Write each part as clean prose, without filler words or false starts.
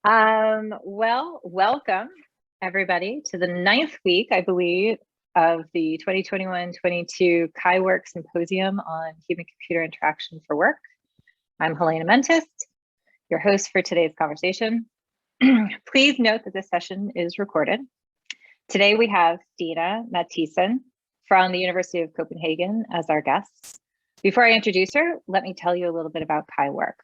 Well, welcome everybody to the 9th week, I believe, of the 2021-22 CHIWORK Symposium on Human-Computer Interaction for Work. I'm Helena Mentis, your host for today's conversation. Please note that this session is recorded. Today we have Stina Matthiesen from the University of Copenhagen as our guest. Before I introduce her, let me tell you a little bit about CHIWORK.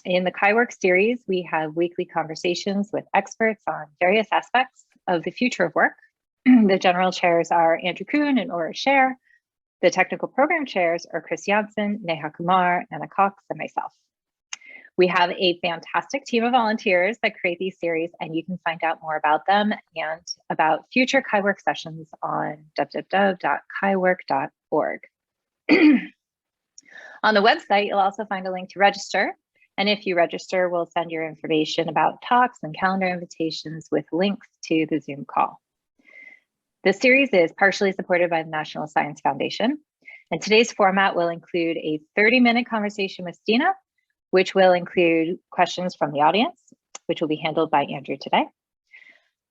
In the CHIWORK series, we have weekly conversations with experts on various aspects of the future of work. The general chairs are Andrew Kuhn and Ora Scher. The technical program chairs are Chris Janssen, Neha Kumar, Anna Cox, and myself. We have a fantastic team of volunteers that create these series, and you can find out more about them and about future CHIWORK sessions on www.chiwork.org. On the website, you'll also find a link to register. And if you register, we'll send your information about talks and calendar invitations with links to the Zoom call. This series is partially supported by the National Science Foundation. And today's format will include a 30-minute conversation with Stina, which will include questions from the audience, which will be handled by Andrew today.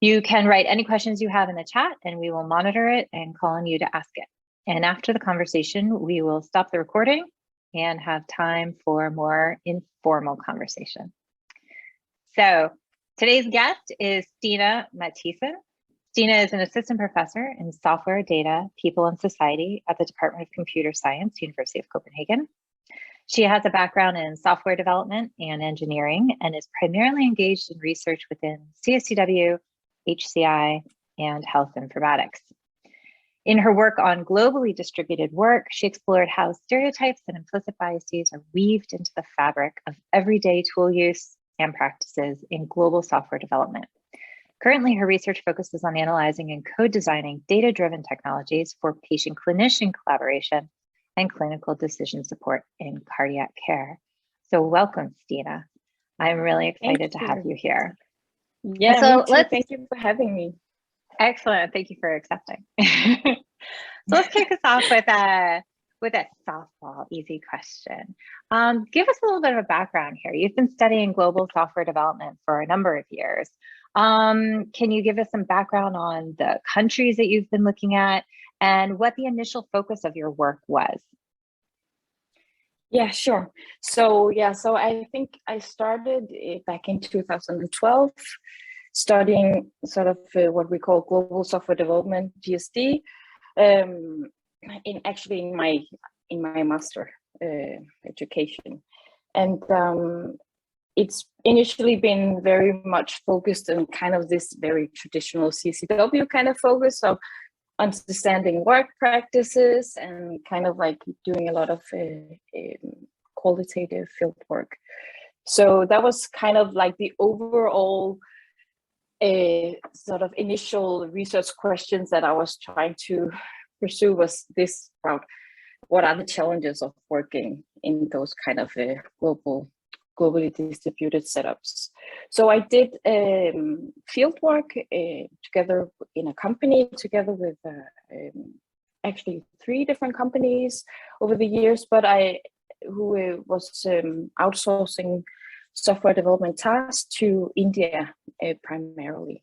You can write any questions you have in the chat and we will monitor it and call on you to ask it. And after the conversation, we will stop the recording and have time for more informal conversation. So today's guest is Stina Matthiesen. Stina is an assistant professor in software, data, people, and society at the Department of Computer Science, University of Copenhagen. She has a background in software development and engineering and is primarily engaged in research within CSCW, HCI, and health informatics. In her work on globally distributed work, she explored how stereotypes and implicit biases are weaved into the fabric of everyday tool use and practices in global software development. Currently, her research focuses on analyzing and co-designing data-driven technologies for patient-clinician collaboration and clinical decision support in cardiac care. So welcome, Stina. I'm really excited to have you here. Yeah, so thank you for having me. Excellent. Thank you for accepting. So let's kick us off with a softball, easy question. Give us a little bit of a background here. You've been studying global software development for a number of years. Can you give us some background on the countries that you've been looking at and what the initial focus of your work was? Yeah, sure. So I think I started back in 2012. Studying sort of what we call global software development, GSD, in my master education, and it's initially been very much focused on kind of this very traditional CCW kind of focus of understanding work practices and kind of like doing a lot of qualitative field work. So that was kind of like the overall sort of initial research questions that I was trying to pursue was this about what are the challenges of working in those kind of globally distributed setups. So I did field work together in a company, together with actually 3 different companies over the years, but who was outsourcing software development tasks to India primarily.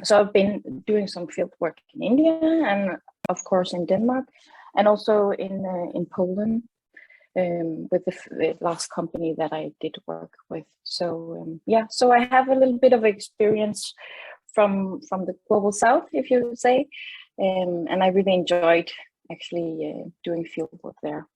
So I've been doing some field work in India and of course in Denmark and also in Poland with the last company that I did work with. So so I have a little bit of experience from the global south, if you would say, and I really enjoyed actually doing field work there.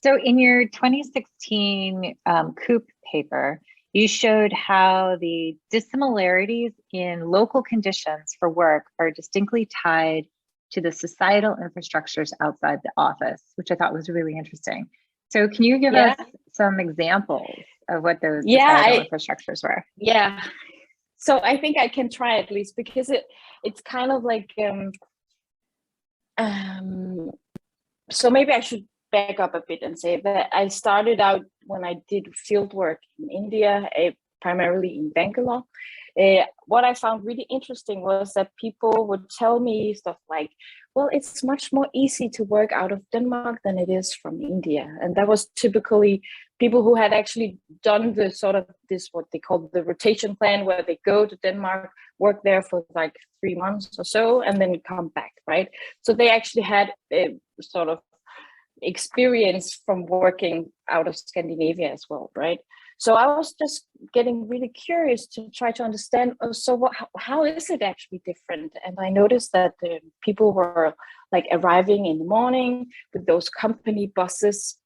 So in your 2016 COOP paper, you showed how the dissimilarities in local conditions for work are distinctly tied to the societal infrastructures outside the office, which I thought was really interesting. So can you give us some examples of what those societal infrastructures were? Yeah, so I think I can try at least, because it's kind of like, so maybe I should back up a bit and say that I started out when I did field work in India, primarily in Bangalore. What I found really interesting was that people would tell me stuff like, well, it's much more easy to work out of Denmark than it is from India. And that was typically people who had actually done the sort of this, what they call the rotation plan, where they go to Denmark, work there for like 3 months or so, and then come back, right? So they actually had a sort of experience from working out of Scandinavia as well, right? So I was just getting really curious to try to understand, how is it actually different? And I noticed that people were like arriving in the morning with those company buses,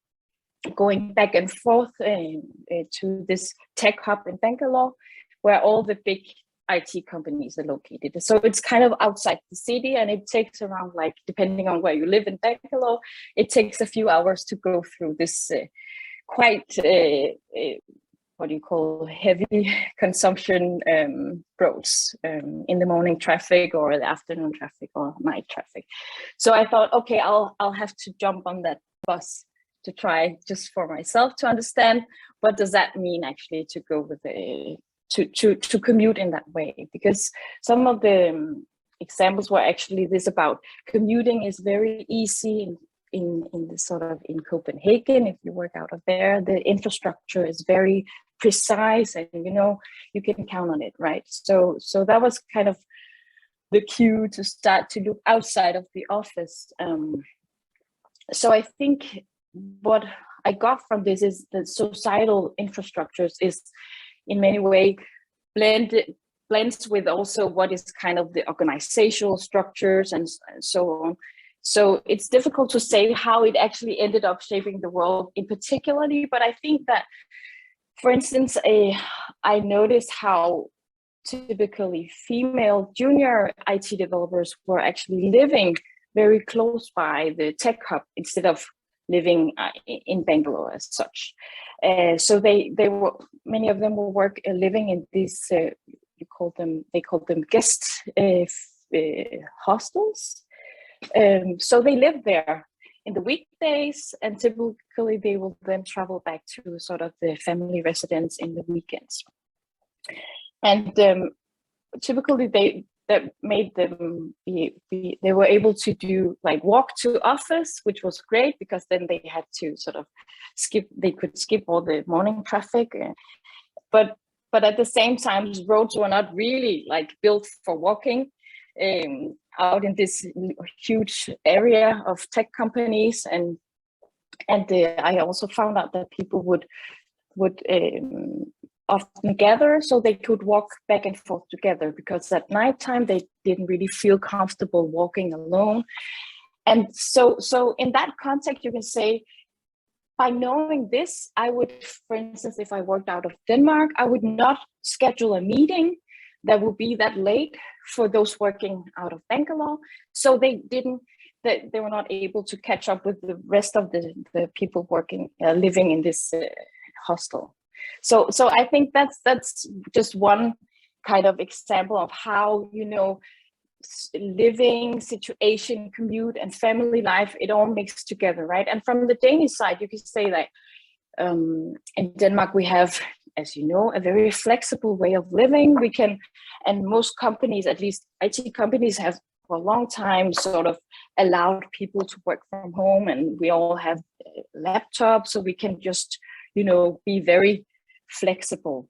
going back and forth to this tech hub in Bangalore, where all the big IT companies are located. So it's kind of outside the city, and it takes around, like, depending on where you live in Bangalore, it takes a few hours to go through this quite what do you call, heavy consumption roads in the morning traffic or the afternoon traffic or night traffic. So I thought, okay, I'll have to jump on that bus to try just for myself to understand what does that mean actually to go with to commute in that way. Because some of the examples were actually this about commuting is very easy in the sort of in Copenhagen. If you work out of there, the infrastructure is very precise, and you can count on it, right? So that was kind of the cue to start to look outside of the office. So I think what I got from this is that societal infrastructures is in many ways blends with also what is kind of the organizational structures and so on. So it's difficult to say how it actually ended up shaping the world in particularly, but I think that, for instance, I noticed how typically female junior IT developers were actually living very close by the tech hub instead of living in Bangalore as such. So they were, many of them were living in these they called them guest hostels. So they lived there in the weekdays, and typically they will then travel back to sort of the family residence in the weekends. And typically that made them they were able to do like walk to office, which was great because then they had to sort of could skip all the morning traffic. But at the same time, roads were not really like built for walking. Out in this huge area of tech companies, and I also found out that people would often gather so they could walk back and forth together, because at nighttime they didn't really feel comfortable walking alone. And so in that context, you can say, by knowing this, I would, for instance, if I worked out of Denmark, I would not schedule a meeting that would be that late for those working out of Bangalore. So they were not able to catch up with the rest of the people working, living in this hostel. So I think that's just one kind of example of how, living situation, commute, and family life, it all mixed together, right? And from the Danish side, you could say that in Denmark we have, as you know, a very flexible way of living. And most companies, at least IT companies, have for a long time sort of allowed people to work from home, and we all have laptops, so we can just, be very flexible.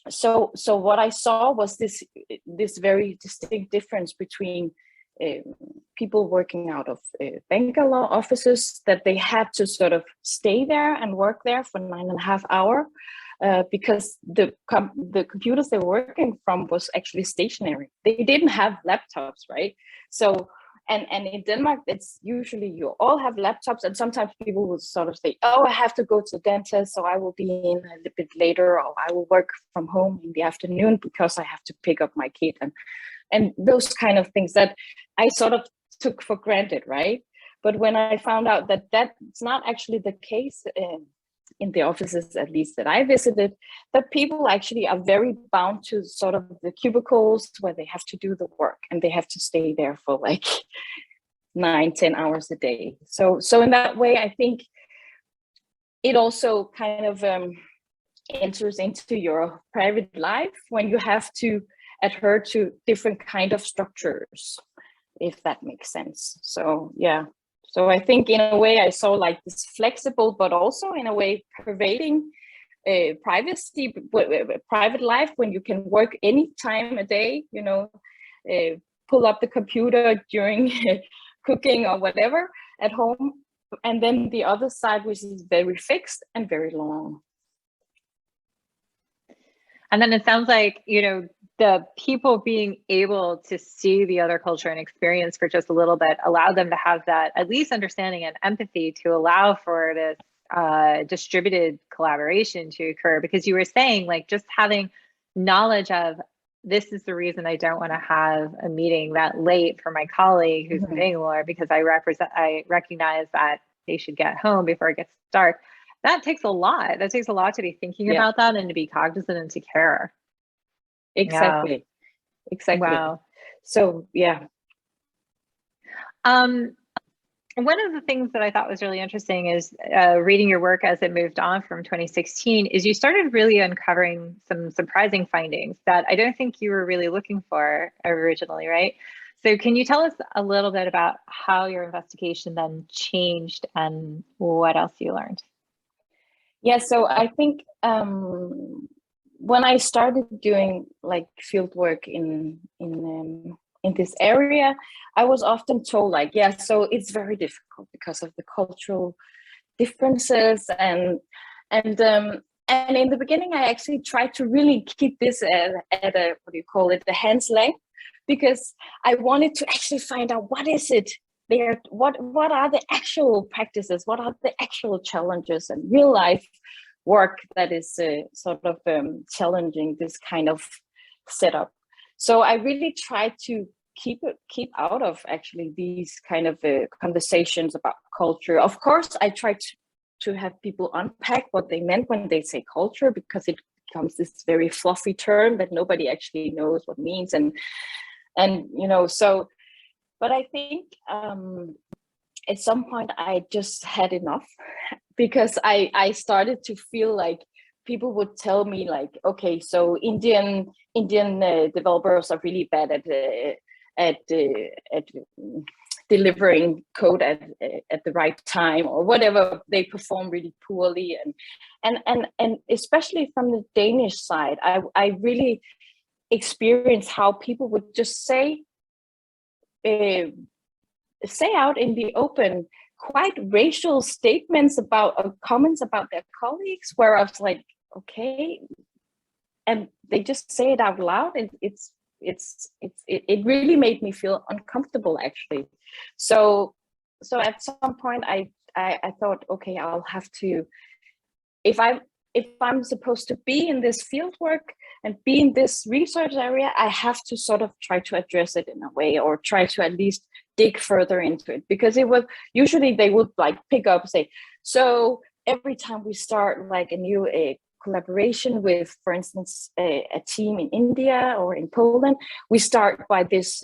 So what I saw was this very distinct difference between people working out of Bangalore offices, that they had to sort of stay there and work there for 9.5 hours because the computers they were working from was actually stationary. They didn't have laptops, right? So and in Denmark, it's usually you all have laptops, and sometimes people will sort of say, oh, I have to go to the dentist, so I will be in a little bit later, or I will work from home in the afternoon because I have to pick up my kid, and those kind of things that I sort of took for granted, right? But when I found out that that's not actually the case in the offices, at least that I visited, that people actually are very bound to sort of the cubicles where they have to do the work, and they have to stay there for like 9-10 hours a day. So in that way, I think it also kind of enters into your private life when you have to adhere to different kind of structures. if that makes sense. So yeah, so I think in a way I saw like this flexible, but also in a way pervading privacy, private life, when you can work any time a day, you know, pull up the computer during cooking or whatever at home. And then the other side, which is very fixed and very long. And then it sounds like, you know, the people being able to see the other culture and experience for just a little bit allowed them to have that at least understanding and empathy to allow for this distributed collaboration to occur. Because you were saying, like, just having knowledge of, this is the reason I don't want to have a meeting that late for my colleague who's in Bangalore, because I recognize that they should get home before it gets dark. That takes a lot. That takes a lot to be thinking about that and to be cognizant and to care. Exactly. Yeah. Exactly. Wow. So yeah. One of the things that I thought was really interesting is reading your work as it moved on from 2016 is you started really uncovering some surprising findings that I don't think you were really looking for originally, right? So can you tell us a little bit about how your investigation then changed and what else you learned? Yeah, so I think when I started doing like field work in this area, I was often told like, yeah, so it's very difficult because of the cultural differences, and in the beginning, I actually tried to really keep this at a, what do you call it, the hand's length, because I wanted to actually find out what is it there, what are the actual practices, what are the actual challenges and real life work that is sort of challenging this kind of setup. So I really tried to keep out of actually these kind of conversations about culture. Of course, I tried to have people unpack what they meant when they say culture, because it becomes this very fluffy term that nobody actually knows what it means, and you know, so. But I think at some point I just had enough, because I started to feel like people would tell me like, okay, so Indian developers are really bad at delivering code at the right time, or whatever, they perform really poorly, and especially from the Danish side, I really experienced how people would just say out in the open quite racial statements about comments about their colleagues, where I was like, okay, and they just say it out loud, and it really made me feel uncomfortable actually. So at some point I thought, okay, I'll have to, if I'm supposed to be in this field work and be in this research area, I have to sort of try to address it in a way, or try to at least dig further into it, because it was usually they would like pick up, say, so every time we start like a new collaboration with, for instance, a team in India or in Poland, we start by this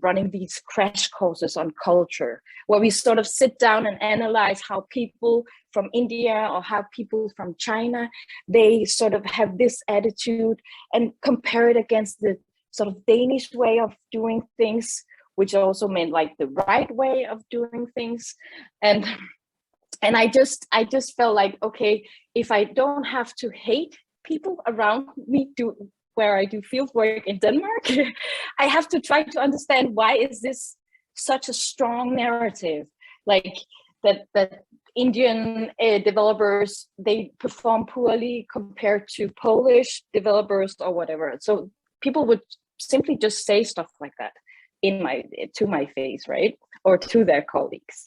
running these crash courses on culture, where we sort of sit down and analyze how people from India or how people from China, they sort of have this attitude, and compare it against the sort of Danish way of doing things, which also meant like the right way of doing things. And I just felt like, okay, if I don't have to hate people around me where I do field work in Denmark, I have to try to understand, why is this such a strong narrative, like that Indian developers, they perform poorly compared to Polish developers or whatever. So people would simply just say stuff like that to my face, right, or to their colleagues.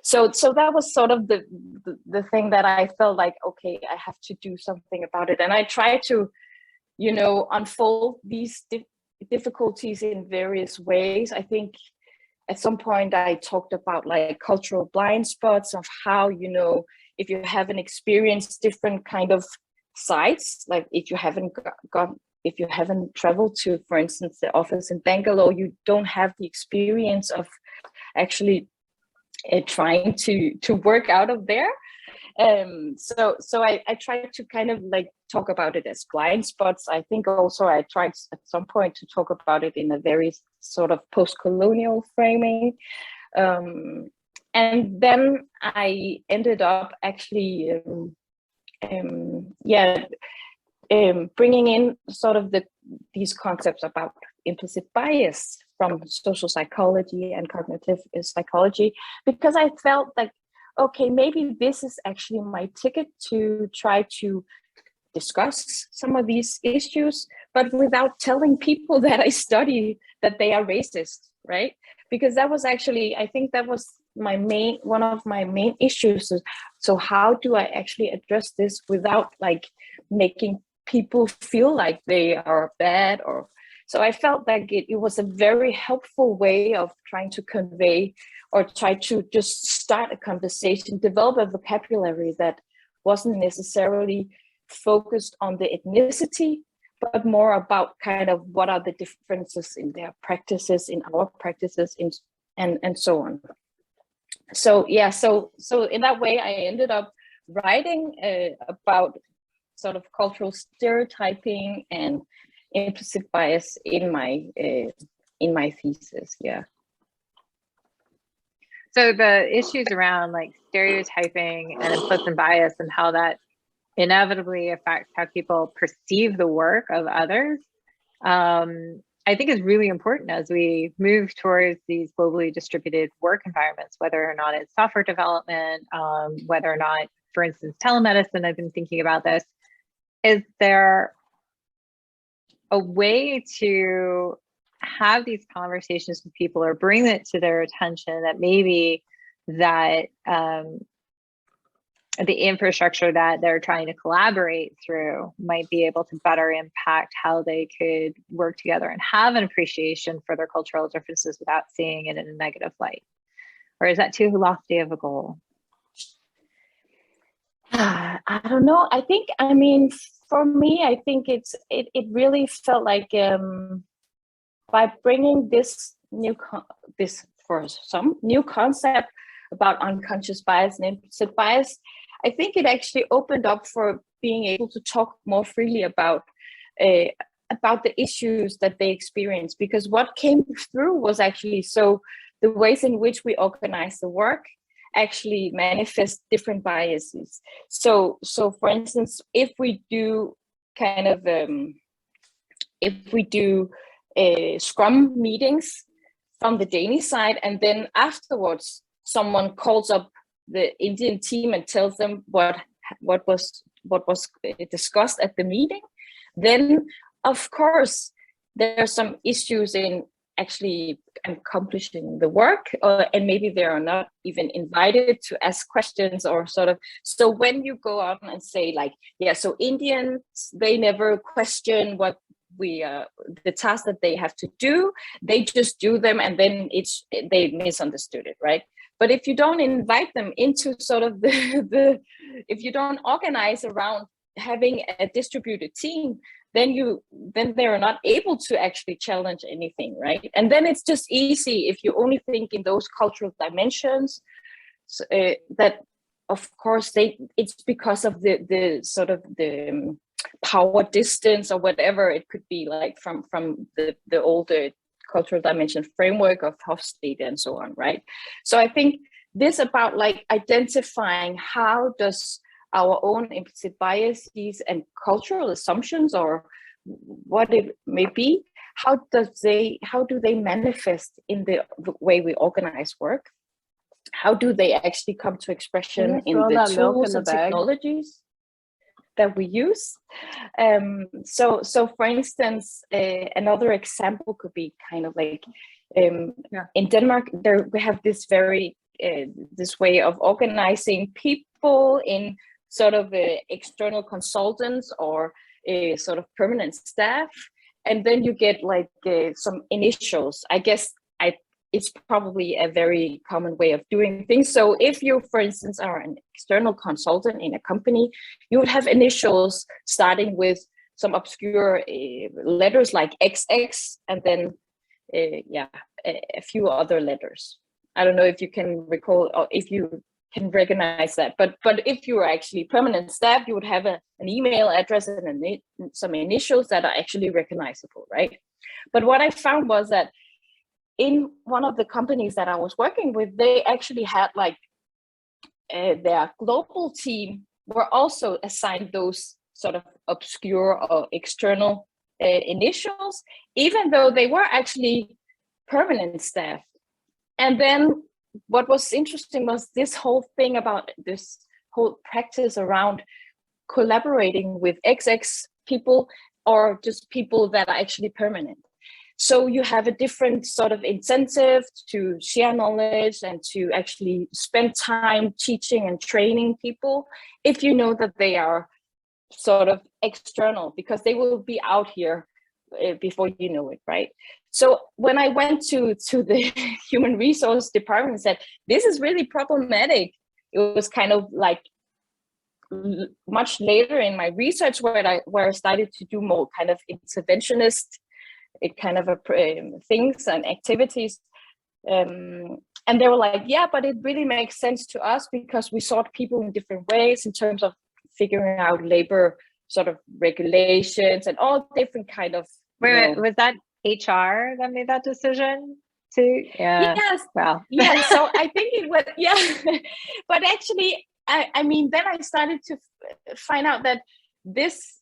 So that was sort of the thing that I felt like, okay, I have to do something about it. And I try to, you know, unfold these difficulties in various ways. I think at some point I talked about like cultural blind spots of how, you know, if you haven't experienced different kind of sites, like if you haven't if you haven't traveled to, for instance, the office in Bangalore, you don't have the experience of actually trying to work out of there. So I try to kind of like talk about it as blind spots. I think also I tried at some point to talk about it in a very sort of post-colonial framing. And then I ended up actually, bringing in sort of these concepts about implicit bias from social psychology and cognitive psychology, because I felt like, okay, maybe this is actually my ticket to try to discuss some of these issues, but without telling people that I study that they are racist, right? Because that was actually, I think that was one of my main issues. So how do I actually address this without like making people feel like they are bad? Or so I felt like it was a very helpful way of trying to convey or try to just start a conversation, develop a vocabulary that wasn't necessarily focused on the ethnicity, but more about kind of what are the differences in their practices, in our practices, and so on. So yeah, so in that way, I ended up writing about sort of cultural stereotyping and implicit bias in my thesis. Yeah. So the issues around like stereotyping and implicit bias and how that inevitably affects how people perceive the work of others, I think is really important as we move towards these globally distributed work environments, whether or not it's software development, whether or not, for instance, telemedicine. I've been thinking about this. Is there a way to have these conversations with people or bring it to their attention that maybe that the infrastructure that they're trying to collaborate through might be able to better impact how they could work together and have an appreciation for their cultural differences without seeing it in a negative light? Or is that too lofty of a goal? I don't know. I mean, for me, I think it really felt like by bringing this new concept about unconscious bias and implicit bias, I think it actually opened up for being able to talk more freely about the issues that they experience. Because what came through was actually, so the ways in which we organize the work actually manifest different biases. So for instance, if we do kind of Scrum meetings from the Danish side, and then afterwards someone calls up the Indian team and tells them what was discussed at the meeting, then of course there are some issues in actually accomplishing the work, and maybe they are not even invited to ask questions or sort of. So when you go out and say like, yeah, so Indians, they never question what the task that they have to do, they just do them, and then they misunderstood it, right? But if you don't invite them into sort of if you don't organize around having a distributed team, then they are not able to actually challenge anything, right? And then it's just easy if you only think in those cultural dimensions, that of course it's because of the sort of the power distance or whatever it could be, like from the older cultural dimension framework of Hofstede and so on, right? So I think this about like identifying how does our own implicit biases and cultural assumptions, or what it may be, how do they manifest in the way we organize work? How do they actually come to expression in the tools and technologies that we use? So for instance, another example could be kind of like in Denmark, we have this very this way of organizing people in sort of external consultants or sort of permanent staff, and then you get like some initials. I guess it's probably a very common way of doing things. So if you, for instance, are an external consultant in a company, you would have initials starting with some obscure letters like XX, and then a few other letters. I don't know if you can recall or if you can recognize that, but if you are actually permanent staff, you would have an email address and some initials that are actually recognizable, right? But what I found was that in one of the companies that I was working with, they actually had like their global team were also assigned those sort of obscure or external initials, even though they were actually permanent staff. And then what was interesting was this whole thing about this whole practice around collaborating with XX people or just people that are actually permanent. So you have a different sort of incentive to share knowledge and to actually spend time teaching and training people if you know that they are sort of external, because they will be out here before you know it, right? So when I went to the human resource department and said, this is really problematic, it was kind of like much later in my research where I started to do more kind of interventionist kind of things and activities. And they were like, yeah, but it really makes sense to us because we sort people in different ways in terms of figuring out labor sort of regulations and all different kind of. Wait, was that HR that made that decision to? Yeah. Yes. Well. Yeah. So I think it was, yeah. But actually, I mean, then I started to find out that this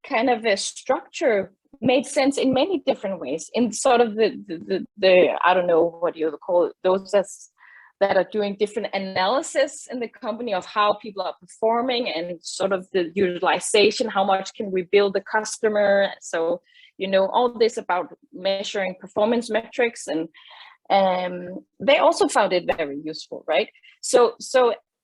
kind of a structure made sense in many different ways. In sort of the I don't know what you call it, those that are doing different analysis in the company of how people are performing and sort of the utilization, how much can we bill the customer? So, you know, all this about measuring performance metrics, and they also found it very useful, right? So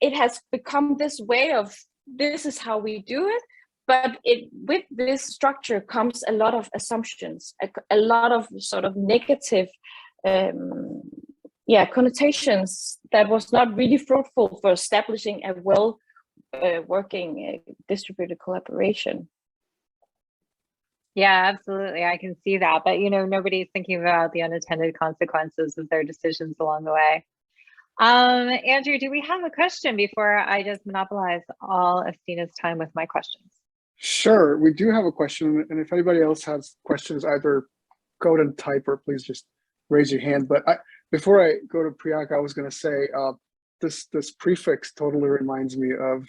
it has become this way of, this is how we do it, but with this structure comes a lot of assumptions, a lot of sort of negative connotations that was not really fruitful for establishing a well working distributed collaboration. Yeah, absolutely. I can see that. But, you know, nobody's thinking about the unintended consequences of their decisions along the way. Andrew, do we have a question before I just monopolize all of Stina's time with my questions? Sure, we do have a question. And if anybody else has questions, either go and type or please just raise your hand. But before I go to Priyanka, I was going to say this prefix totally reminds me of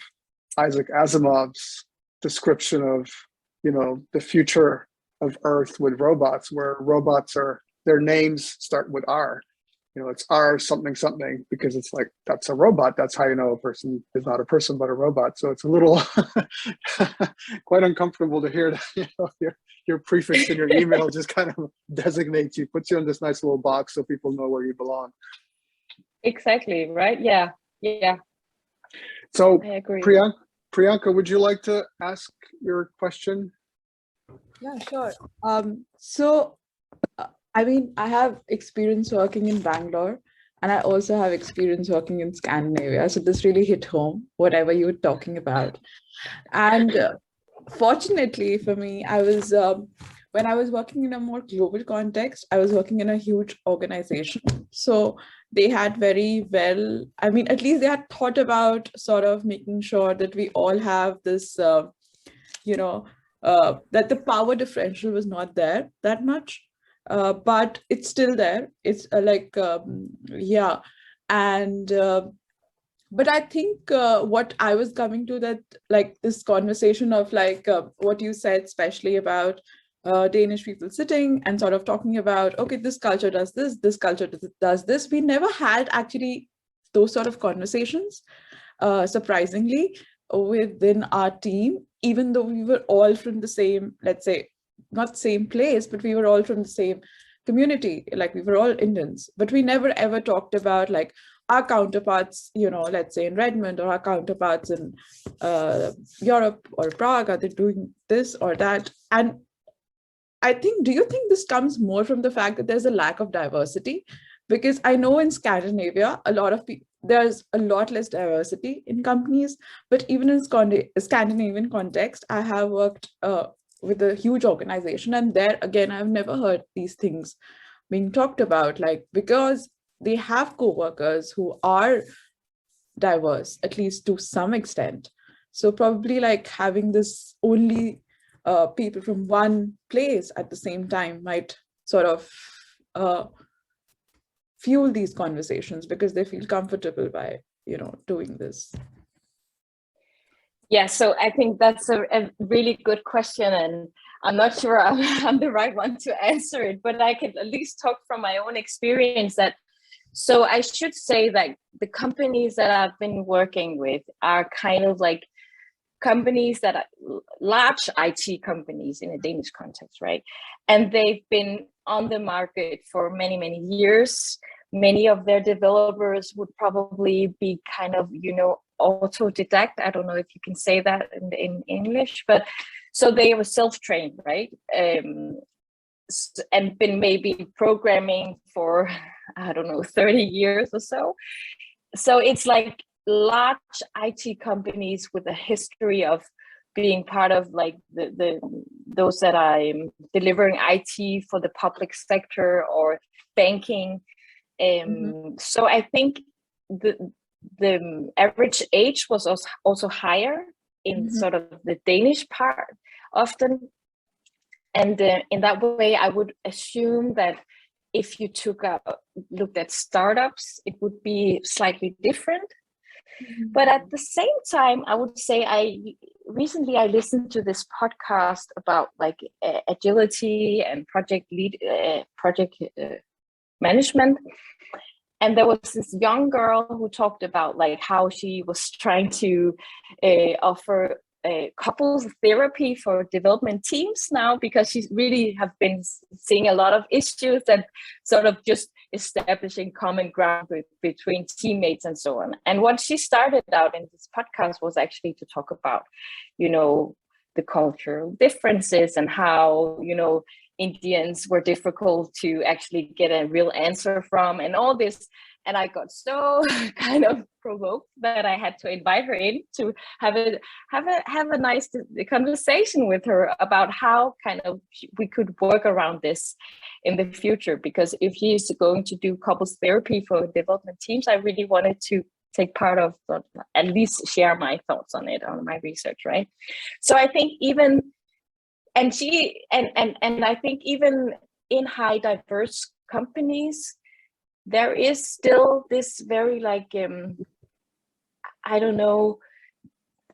Isaac Asimov's description of, you know, the future of Earth with robots, where robots their names start with R. You know, it's R something something, because it's like, that's a robot. That's how you know a person is not a person but a robot. So it's a little quite uncomfortable to hear that, you know, your prefix in your email just kind of designates you, puts you in this nice little box so people know where you belong. Exactly, right? Yeah. So I agree. Priyanka, would you like to ask your question? Yeah, sure. I mean, I have experience working in Bangalore, and I also have experience working in Scandinavia. So this really hit home, whatever you were talking about. And fortunately for me, I was, when I was working in a more global context, I was working in a huge organization. So they had very well, I mean, at least they had thought about sort of making sure that we all have this, you know, that the power differential was not there that much. But it's still there. It's yeah. And but I think what I was coming to, that like this conversation of like what you said, especially about Danish people sitting and sort of talking about, okay, this culture does this, this culture does this. We never had actually those sort of conversations, surprisingly, within our team, even though we were all from the same, let's say, not same place, but we were all from the same community, like we were all Indians, but we never ever talked about like our counterparts, you know, let's say in Redmond, or our counterparts in Europe or Prague, are they doing this or that? And I think, do you think this comes more from the fact that there's a lack of diversity? Because I know in Scandinavia, a lot of people, there's a lot less diversity in companies, but even in Scandinavian context, I have worked with a huge organization, and there again, I've never heard these things being talked about, like, because they have co-workers who are diverse, at least to some extent. So probably like having this only people from one place at the same time might sort of fuel these conversations because they feel comfortable by, doing this? Yeah, so I think that's a really good question, and I'm not sure I'm the right one to answer it, but I can at least talk from my own experience. So I should say that the companies that I've been working with are kind of like companies that are large IT companies in a Danish context, right? And they've been on the market for many, many years. Many of their developers would probably be kind of, autodidact. I don't know if you can say that in English, but so they were self-trained, right? And been maybe programming for, 30 years or so. So it's like large IT companies with a history of being part of like those that are delivering IT for the public sector or banking. So I think the average age was also higher in sort of the Danish part often. And in that way, I would assume that if you looked at startups, it would be slightly different. But at the same time, I would say recently I listened to this podcast about like agility and project management. And there was this young girl who talked about like how she was trying to offer couples therapy for development teams now, because she really have been seeing a lot of issues and sort of just establishing common ground between teammates and so on. And what she started out in this podcast was actually to talk about, the cultural differences and how, Indians were difficult to actually get a real answer from and all this. And I got so kind of provoked that I had to invite her in to have a nice conversation with her about how kind of we could work around this in the future. Because if she's going to do couples therapy for development teams, I really wanted to take part of, at least share my thoughts on it, on my research, right? So I think even, and I think even in high diverse companies, there is still this very like,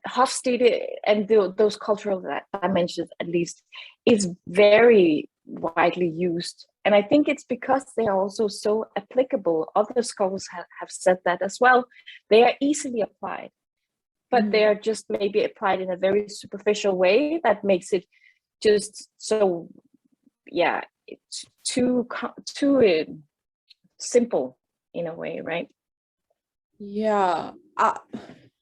Hofstede and those cultural dimensions at least is very widely used. And I think it's because they are also so applicable. Other scholars have said that as well. They are easily applied, but they are just maybe applied in a very superficial way that makes it just so, it's too simple in a way, right? Yeah.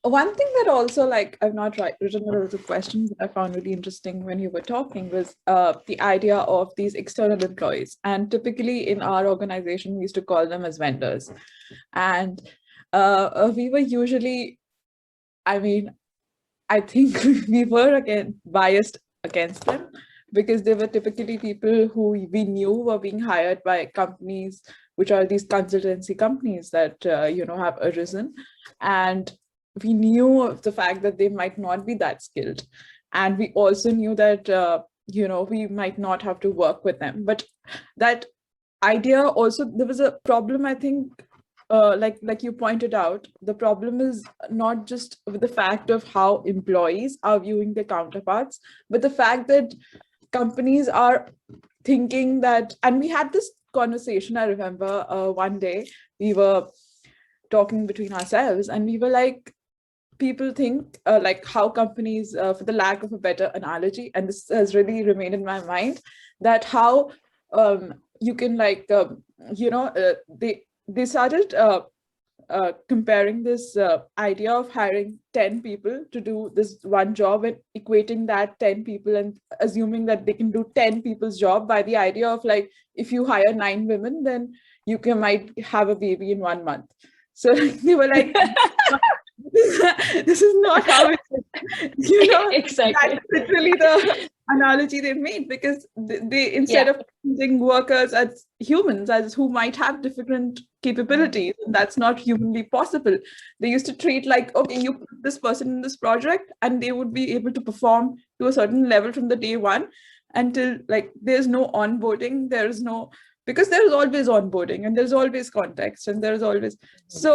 One thing that also, like, I've not written a lot of questions that I found really interesting when you were talking was the idea of these external employees. And typically in our organization, we used to call them as vendors. And we were usually, I think we were biased against them, because they were typically people who we knew were being hired by companies, which are these consultancy companies that, have arisen. And we knew of the fact that they might not be that skilled. And we also knew that, we might not have to work with them. But that idea also, there was a problem, I think, like you pointed out, the problem is not just with the fact of how employees are viewing their counterparts, but the fact that companies are thinking that, and we had this conversation, I remember one day we were talking between ourselves and we were like, people think like how companies, for the lack of a better analogy, and this has really remained in my mind, that how you can like, they started comparing this idea of hiring 10 people to do this one job and equating that 10 people and assuming that they can do 10 people's job by the idea of like, if you hire 9 women, then you might have a baby in 1 month. So they were like, this is not how it is. Exactly. That's literally the analogy they made, because they instead of using workers as humans, as who might have different capabilities, that's not humanly possible. They used to treat like, okay, you put this person in this project and they would be able to perform to a certain level from the day one until like there's no onboarding, there is no because there's always onboarding and there's always context and there's always, so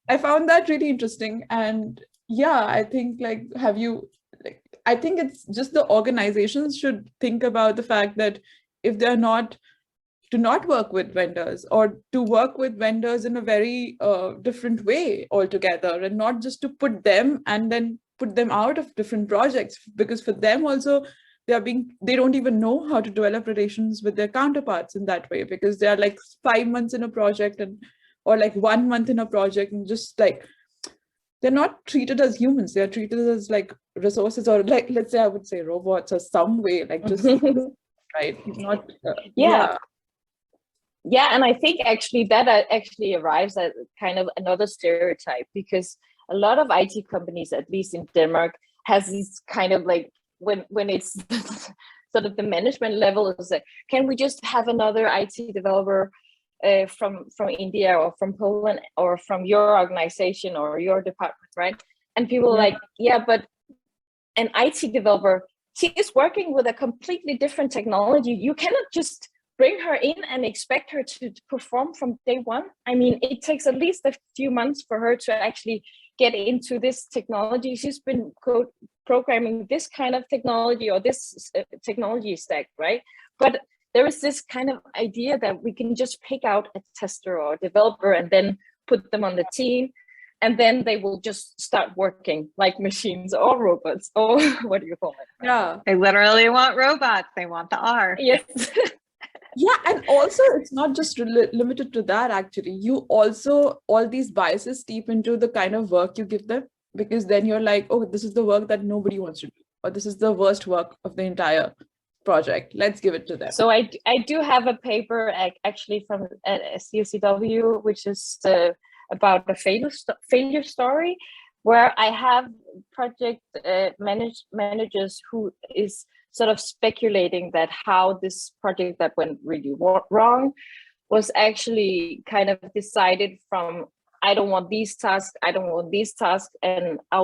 I found that really interesting. And yeah, I think like, I think it's just the organizations should think about the fact that if they're not, to not work with vendors, or to work with vendors in a very different way altogether, and not just to put them and then put them out of different projects, because for them also they don't even know how to develop relations with their counterparts in that way, because they are like 5 months in a project or like 1 month in a project, and just like they're not treated as humans, they're treated as like resources, or like, let's say, I would say robots or some way, like just right, not Yeah, and I think actually that actually arrives at kind of another stereotype, because a lot of IT companies, at least in Denmark, has this kind of like, when it's sort of the management level is like, can we just have another IT developer from India or from Poland or from your organization or your department, right? And people are like, yeah, but an IT developer, she is working with a completely different technology. You cannot just bring her in and expect her to perform from day one. I mean, it takes at least a few months for her to actually get into this technology. She's been programming this kind of technology or this technology stack, right? But there is this kind of idea that we can just pick out a tester or a developer and then put them on the team, and then they will just start working like machines or robots, or what do you call it? Yeah, They literally want robots. They want the R. Yes. yeah, and also it's not just limited to that. Actually, you also, all these biases steep into the kind of work you give them, because then you're like, oh, this is the work that nobody wants to do, or this is the worst work of the entire project, let's give it to them. So I do have a paper actually from CHIWORK, which is about a failure story, where I have project managers who is sort of speculating that how this project that went really wrong was actually kind of decided from, I don't want these tasks, I don't want these tasks, and I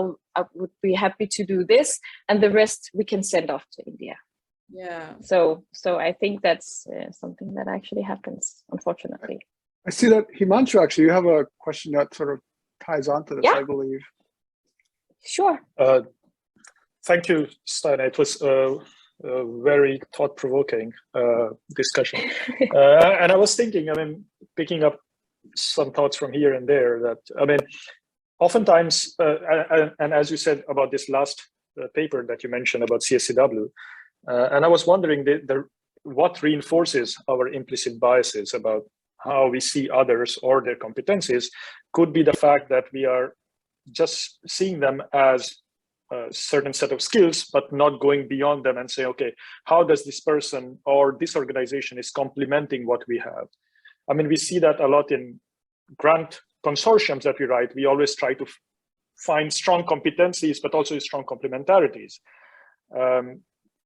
would be happy to do this, and the rest we can send off to India. Yeah. So I think that's something that actually happens, unfortunately. I see that, Himanshu, actually, you have a question that sort of ties on to this, I believe. Sure. Thank you, Stina. It was a very thought-provoking discussion. And I was thinking, I mean, picking up some thoughts from here and there, that, I mean, oftentimes, and as you said about this last paper that you mentioned about CSCW, and I was wondering what reinforces our implicit biases about how we see others or their competencies. Could be the fact that we are just seeing them as a certain set of skills, but not going beyond them and say, okay, how does this person or this organization is complementing what we have? I mean, we see that a lot in grant consortiums that we write. We always try to find strong competencies, but also strong complementarities.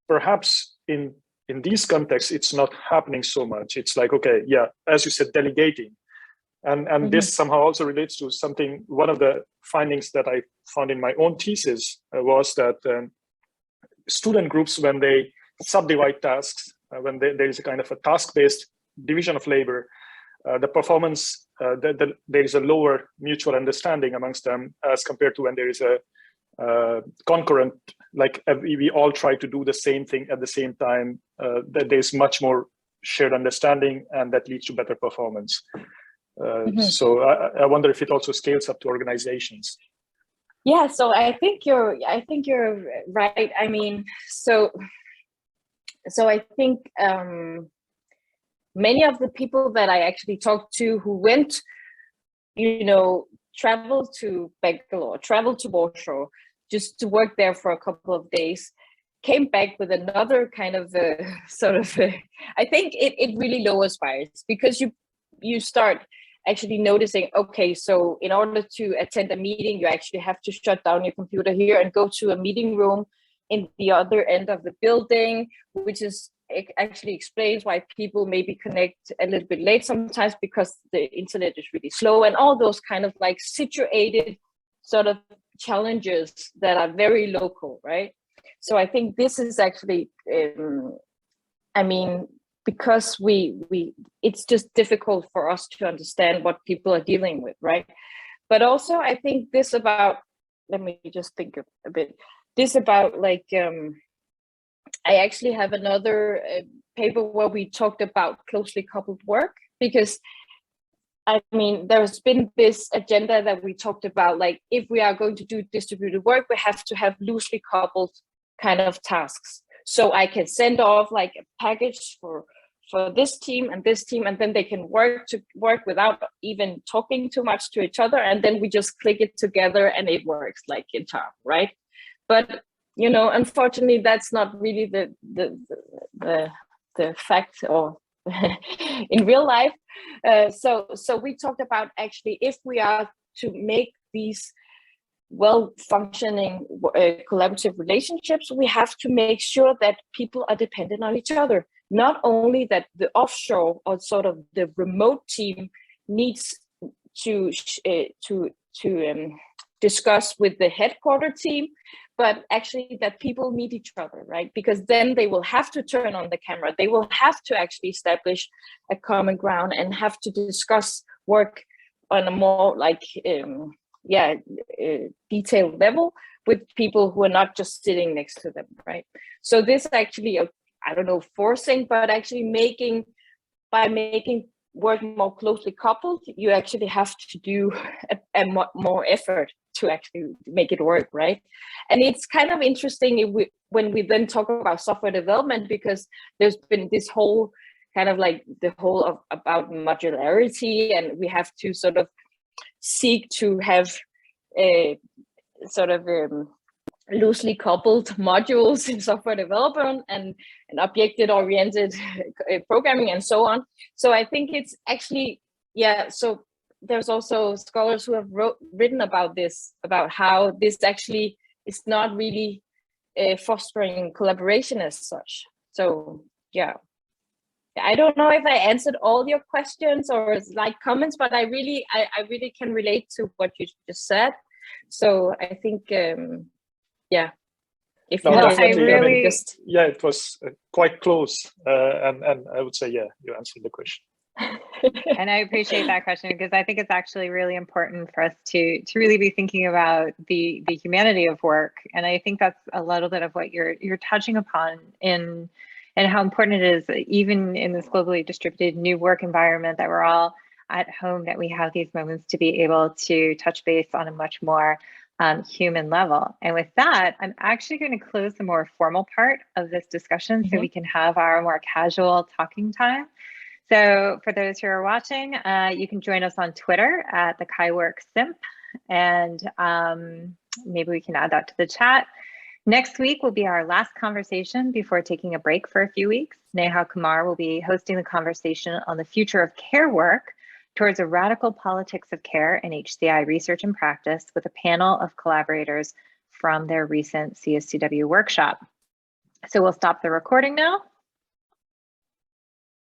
Perhaps in these contexts, it's not happening so much. It's like, okay, yeah, as you said, delegating. And this somehow also relates to something, one of the findings that I found in my own thesis was that student groups, when they subdivide tasks, when there is a kind of a task-based division of labor, the performance, there is a lower mutual understanding amongst them as compared to when there is a concurrent, like we all try to do the same thing at the same time, that there's much more shared understanding, and that leads to better performance. So I wonder if it also scales up to organizations. Yeah, so I think you're right. I mean, so I think many of the people that I actually talked to who went, traveled to Bangalore, traveled to Warsaw, just to work there for a couple of days, came back with another kind of I think it really lowers bias, because you start actually noticing, okay, so in order to attend a meeting, you actually have to shut down your computer here and go to a meeting room in the other end of the building, which is, it actually explains why people maybe connect a little bit late sometimes, because the internet is really slow, and all those kind of like situated sort of challenges that are very local, right? So I think this is actually, I mean, because it's just difficult for us to understand what people are dealing with, right? But also I think this about, let me just think a bit, this about like, I actually have another paper where we talked about closely coupled work, because I mean, there's been this agenda that we talked about, like if we are going to do distributed work, we have to have loosely coupled kind of tasks. So I can send off like a package for this team, and then they can work without even talking too much to each other, and then we just click it together and it works like in time, right? But you know, unfortunately, that's not really the fact or in real life. So we talked about actually, if we are to make these well-functioning collaborative relationships, we have to make sure that people are dependent on each other. Not only that the offshore or sort of the remote team needs to discuss with the headquarter team, but actually that people meet each other, right? Because then they will have to turn on the camera. They will have to actually establish a common ground and have to discuss work on a more like, detailed level with people who are not just sitting next to them, right? So this actually, I don't know, forcing, but actually by making work more closely coupled, you actually have to do a more effort to actually make it work, right? And it's kind of interesting when we then talk about software development, because there's been this whole kind of like the whole about modularity, and we have to sort of seek to have a sort of loosely coupled modules in software development and object-oriented programming and so on. So I think it's actually, so there's also scholars who have written about this, about how this actually is not really fostering collaboration as such. So yeah, I don't know if I answered all your questions or like comments, but I really can relate to what you just said. So I think, if you have it was quite close, and I would say, you answered the question. And I appreciate that question, because I think it's actually really important for us to really be thinking about the humanity of work. And I think that's a little bit of what you're touching upon and how important it is, even in this globally distributed new work environment, that we're all at home, that we have these moments to be able to touch base on a much more human level. And with that, I'm actually going to close the more formal part of this discussion so we can have our more casual talking time. So for those who are watching, you can join us on Twitter at the CHIWORK Simp, and maybe we can add that to the chat. Next week will be our last conversation before taking a break for a few weeks. Neha Kumar will be hosting the conversation on the future of care work towards a radical politics of care in HCI research and practice, with a panel of collaborators from their recent CSCW workshop. So we'll stop the recording now.